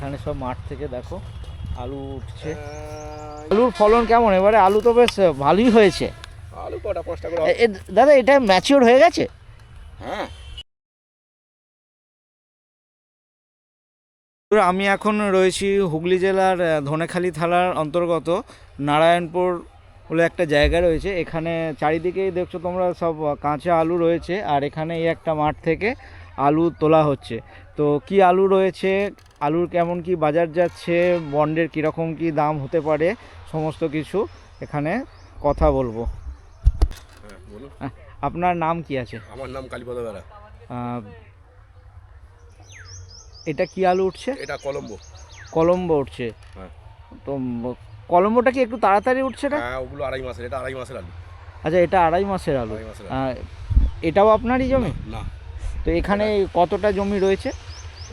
এখানে সব মাঠ থেকে দেখো আলু উঠছে। আলুর ফলন কেমন এবারে? আলু তো বেশ ভালোই হয়েছে। আলু কটা 5 টাকা দাদা এটা ম্যাচিওর হয়ে গেছে? হ্যাঁ। আমি এখন রয়েছি হুগলি জেলার ধনেখালি থানার অন্তর্গত নারায়ণপুর বলে একটা জায়গা রয়েছে। এখানে চারিদিকেই দেখছো তোমরা সব কাঁচা আলু রয়েছে, আর এখানে এই একটা মাঠ থেকে আলু তোলা হচ্ছে। তো কি আলু রয়েছে, আলুর কেমন কি বাজার যাচ্ছে, বন্ডের কীরকম কি দাম হতে পারে, সমস্ত কিছু এখানে কথা বলবো। আপনার নাম কি আছে? আমার নাম কালীপদ বেরা। এটা কি আলু উঠছে? এটা কলম্বো। কলম্বো উঠছে। হ্যাঁ। তো কলম্বোটা কি একটু তাড়াতাড়ি উঠছে না? হ্যাঁ, ওগুলো 2.5 মাসের। এটা 2.5 মাসের আলু। আচ্ছা, এটা 2.5 মাসের আলু। 2.5 মাসের আলু। এটাও আপনারই জমি? না। তো এখানে কতটা জমি রয়েছে?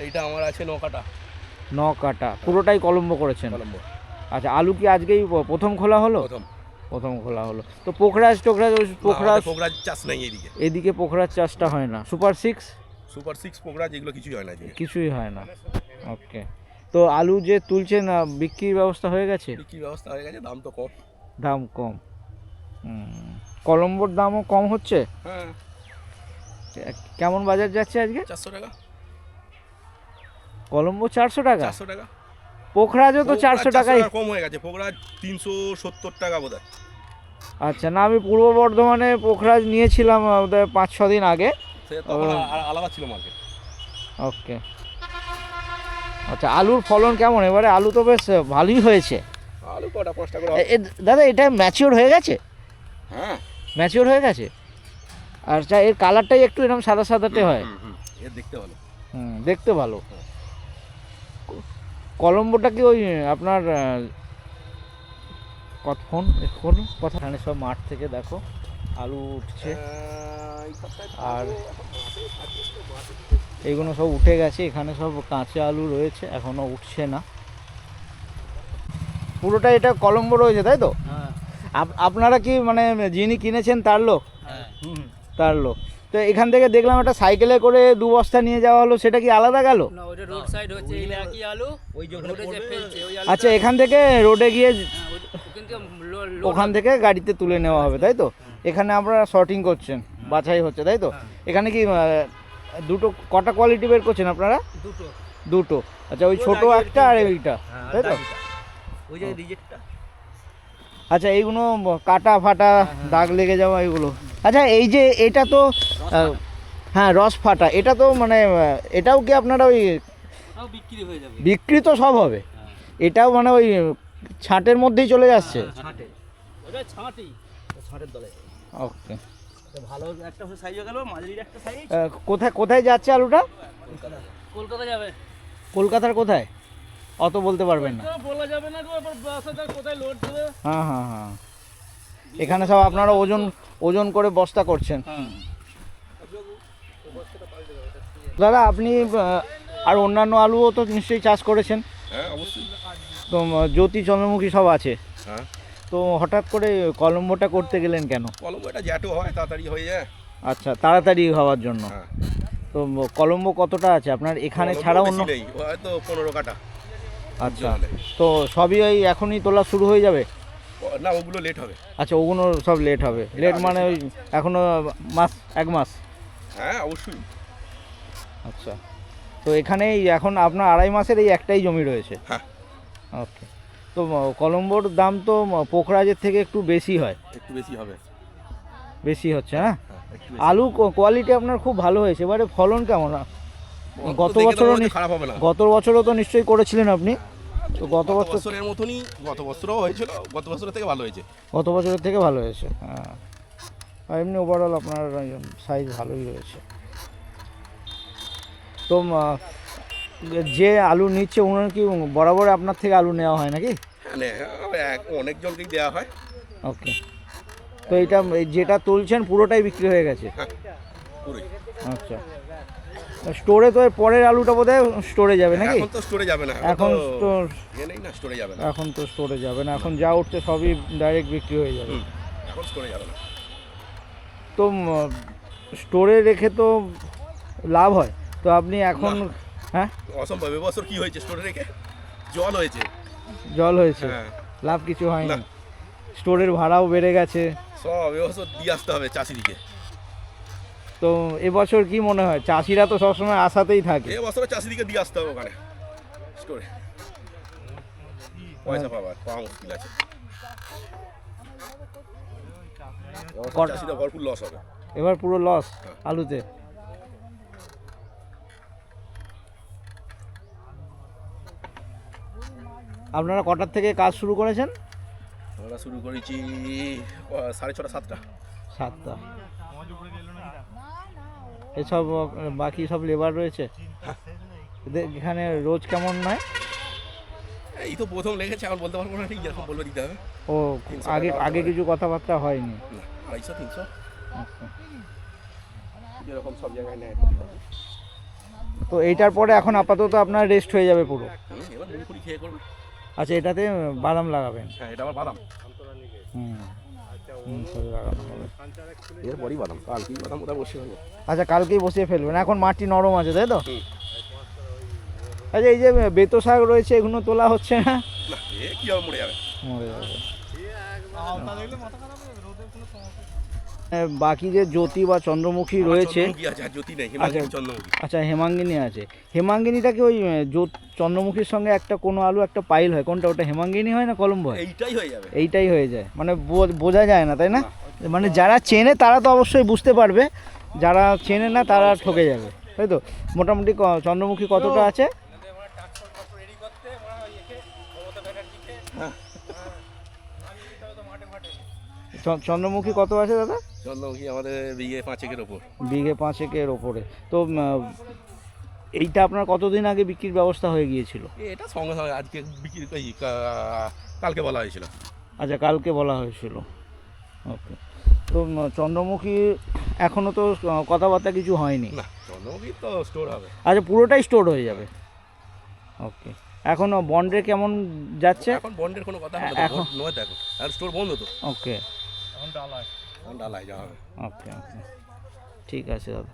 এইটা আমার আছে 9 কাঠা। 9 কাঠা। পুরোটাই কলম্বো করেছেন? কলম্বো। আচ্ছা, আলু কি আজকেই প্রথম খোলা হলো? প্রথম খোলা হলো। তো পোখরাজ পোখরাজ চাষ নেই এদিকে। এদিকে পোখরাজ চাষটা হয় না? সুপার 6 পোখরাজ এগুলো কিছুই হয় না এদিকে। কিছুই হয় না। ওকে। তো আলু যে তুলছেন বিক্রির ব্যবস্থা হয়ে গেছে? বিক্রির ব্যবস্থা হয়ে গেছে, দাম তো কম। দাম কম। কলম্বোর দামও কম হচ্ছে? হ্যাঁ। কেমন বাজার যাচ্ছে আজকে? 400 টাকা। কলম্বো 400 টাকা? 400 টাকা। পোখরাজও তো 400 টাকাই। কম হয়ে গেছে। পোখরাজ 370 টাকা বোধহয়। আচ্ছা, না আমি পূর্ব বর্ধমানে পোখরাজ নিয়েছিলাম 5-6 দিন আগে। তখন আলাদা ছিল মার্কেট। ওকে। আচ্ছা, আলুর ফলন কেমন এবারে? আলু তো বেশ ভালোই হয়েছে। আলু কটা 5 টাকা। দাদা এটা ম্যাচিওর হয়ে গেছে? হ্যাঁ, ম্যাচিওর হয়ে গেছে। আচ্ছা, এর কালারটাই একটু এরকম সাদা সাদাতে হয়। এর দেখতে ভালো। দেখতে ভালো। কলম্বোটা কি ওই আপনার কথা এখানে সব মাঠ থেকে দেখো আলু উঠছে, আর এইগুলো সব উঠে গেছে। এখানে সব কাঁচা আলু রয়েছে, এখনো উঠছে না। পুরোটা এটা কলম্বো রয়েছে, তাই তো? আপনারা কি মানে যিনি কিনেছেন তার লোক? তার লোক। তো এখান থেকে দেখলাম একটা সাইকেলে করে 2 বস্তা নিয়ে যাওয়া হলো, সেটা কি আলাদা গেল? না, ওটা রোড সাইড হচ্ছে, এই একই আলু ওই যেখানে ফেলছে ওই আলু। আচ্ছা, এখান থেকে রোডে গিয়ে ওখান থেকে গাড়িতে তুলে নেওয়া হবে, তাই তো? এখানে আপনারা শর্টিং করছেন, বাছাই হচ্ছে, তাই তো? এখানে কি দুটো কটা কোয়ালিটি বের করছেন আপনারা? দুটো। আচ্ছা, ওই ছোট একটা আর এইটা, তাই তো? ওই যে রিজেক্টটা। আচ্ছা, এইগুলো কাটা ফাটা দাগ লেগে যাওয়া এগুলো। আচ্ছা, এই যে এটা তো হ্যাঁ, রস ফাটা, এটা তো মানে এটাও কি আপনারা ওই বিক্রি হয়ে যাবে? বিক্রি তো সব হবে। এটাও মানে ওই ছাঁটের মধ্যেই চলে যাচ্ছে? ওটা ছাঁটের দলে। ওকে। ভালো একটা সাইজ হয়ে গেল, মাঝারির একটা সাইজ। কোথায় যাচ্ছে আলুটা? কলকাতা যাবে। কলকাতার কোথায় অত বলতে পারবেন না? বলা যাবে না, কোথায় লোড দেবে। হ্যাঁ। এখানে সব আপনারা ওজন করে বস্তা করছেন। দাদা, আপনি আর অন্যান্য আলুও তো নিশ্চয়ই চাষ করেছেন? হ্যাঁ, অবশ্যই। তো জ্যোতি, চন্দ্রমুখী সব আছে। হ্যাঁ। তো হঠাৎ করে কলম্বোটা করতে গেলেন কেন? কলম্বোটা জ্যাটো হয়, তাড়াতাড়ি হয়ে যায়। আচ্ছা, তাড়াতাড়ি হওয়ার জন্য। হ্যাঁ। তো কলম্বো কতটা আছে আপনার এখানে ছাড়া অন্য? হয়তো 15 কাঠা। আচ্ছা, তো সবই ওই এখনই তোলা শুরু হয়ে যাবে? না, ওগুলো লেট হবে। আচ্ছা, ওগুলো সব লেট হবে। লেট মানে ওই এখনো 1 মাস? হ্যাঁ, অবশ্যই। আচ্ছা, তো এখানেই এখন আপনার 2.5 মাসের এই একটাই জমি রয়েছে? হ্যাঁ। ওকে। তো কলম্বোর দাম তো পোখরাজের থেকে একটু বেশি হয়? একটু বেশি হবে। বেশি হচ্ছে, হ্যাঁ। আলু কোয়ালিটি আপনার খুব ভালো হয়েছে। এবারে ফলন কেমন? গত বছরও তো নিশ্চয়ই করেছিলেন আপনি? তো গত বছরের মতনই গত বছরও হয়েছিল। গত বছরের থেকে ভালো হয়েছে। গত বছরের থেকে ভালো হয়েছে, হ্যাঁ। আর এমনি ওভারঅল আপনার সাইজ ভালোই রয়েছে। তো যে আলু নিচ্ছে ওনার কি বরাবর আপনার থেকে আলু নেওয়া হয় নাকি? হ্যাঁ, অনেক জনকেই দেওয়া হয়। ওকে। তো এটা যেটা তুলছেন পুরোটাই বিক্রি হয়ে গেছে? আচ্ছা, স্টোরে তো পরের আলুটা বোধহয় স্টোরে যাবে নাকি? এখন তো স্টোরে যাবে না। এখন তো স্টোরে যাবে না। এখন তো স্টোরে যাবে না, এখন যা উঠছে সবই ডাইরেক্ট বিক্রি হয়ে যাবে। এখন স্টোরে যাবে না। তো স্টোরে রেখে তো লাভ হয়, তো আপনি এখন? হ্যাঁ, অসম্ভব। এবছর কি হয়েছে স্টোরে রেখে? জল হয়েছে। জল হয়েছে, হ্যাঁ লাভ কিছু হয়নি। না। স্টোরের ভাড়াও বেড়ে গেছে। সব এবছর দিয়ে আসতে হবে চাষিদিকে। তো এবছর কি মনে হয়, চাষিরা তো সবসময় আশাতেই থাকে। এবছর চাষিদিকে দিয়ে আসতে হবে ওখানে স্টোরে, পয়সা পাওয়া মুশকিল আছে। এবছর চাষিরা ভরপুর লস হবে। এবার পুরো লস আলুতে। আপনারা কটার থেকে কাজ শুরু করেছেন? আমরা শুরু করেছি 6:30 7টা। 7টা। এসব বাকি সব লেবার রয়েছে এদের এখানে রোজ কেমন নয়? এই তো প্রথম লেগেছে, এখন বলতে পারবো না ঠিক, যেরকম বলবে দিতে হবে। ও আগে আগে কিছু কথাবার্তা হয়নি? না, 250 300 যেরকম সব জায়গায় নেয়। তো এইটার পরে এখন আপাতত আপনার রেস্ট হয়ে যাবে পুরো? এবার মুড়ি ফুড়ি খেয়ে করবো। আচ্ছা, এটাতে বাদাম লাগাবেন? হ্যাঁ, এটা আমার বাদাম। সবই লাগানো হবে। এরপরই বাদাম, কালকেই বাদাম ওটা বসে হবে। আচ্ছা, কালকেই বসিয়ে ফেলবেন। এখন মাটি নরম আছে তাই তো? আচ্ছা, এই যে বেতো শাক রয়েছে এগুলো তোলা হচ্ছে না? না, এ কি আর মরে যাবে। মরে যাবে। বাকি যে জ্যোতি বা চন্দ্রমুখী রয়েছে, চন্দ্রমুখী আছে, আর জ্যোতি নেই, হিমালয় চন্দ্রমুখী। আচ্ছা হেমাঙ্গিনী আছে। হেমাঙ্গিনীটাকে ওই চন্দ্রমুখীর সঙ্গে একটা কোনো আলু একটা পাইল হয়, কোনটা ওটা হেমাঙ্গিনী হয় না কলম্বো হয়? এইটাই হয়ে যাবে। এইটাই হয়ে যায়, মানে বোঝা যায় না তাই না? মানে যারা চেনে তারা তো অবশ্যই বুঝতে পারবে, যারা চেনে না তারা ঠকে যাবে তাই তো? মোটামুটি চন্দ্রমুখী কতটা আছে? চন্দ্রমুখী কত আছে দাদা? চন্দ্রমুখী আমাদের বিঘে 5 ওপর। বিঘে 5 ওপরে। তো এইটা আপনার কতদিন আগে বিক্রির ব্যবস্থা হয়ে গিয়েছিল? এটা সঙ্গে সঙ্গে আজকে বিক্রি কালকে বলা হয়েছিল। আচ্ছা, কালকে বলা হয়েছিল। ওকে। তো চন্দ্রমুখী এখনও তো কথাবার্তা কিছু হয়নি? না, চন্দ্রমুখী তো স্টোর হবে। আচ্ছা, পুরোটাই স্টোর হয়ে যাবে। ওকে। এখনও বন্ডে কেমন যাচ্ছে? এখন বন্ডের কোনো কথা হবে এখন নয়, দেখো আর স্টোর বন্ধ তো। ওকে। এখন ডালায় যাওয়া হবে। ওকে ওকে, ঠিক আছে দাদা।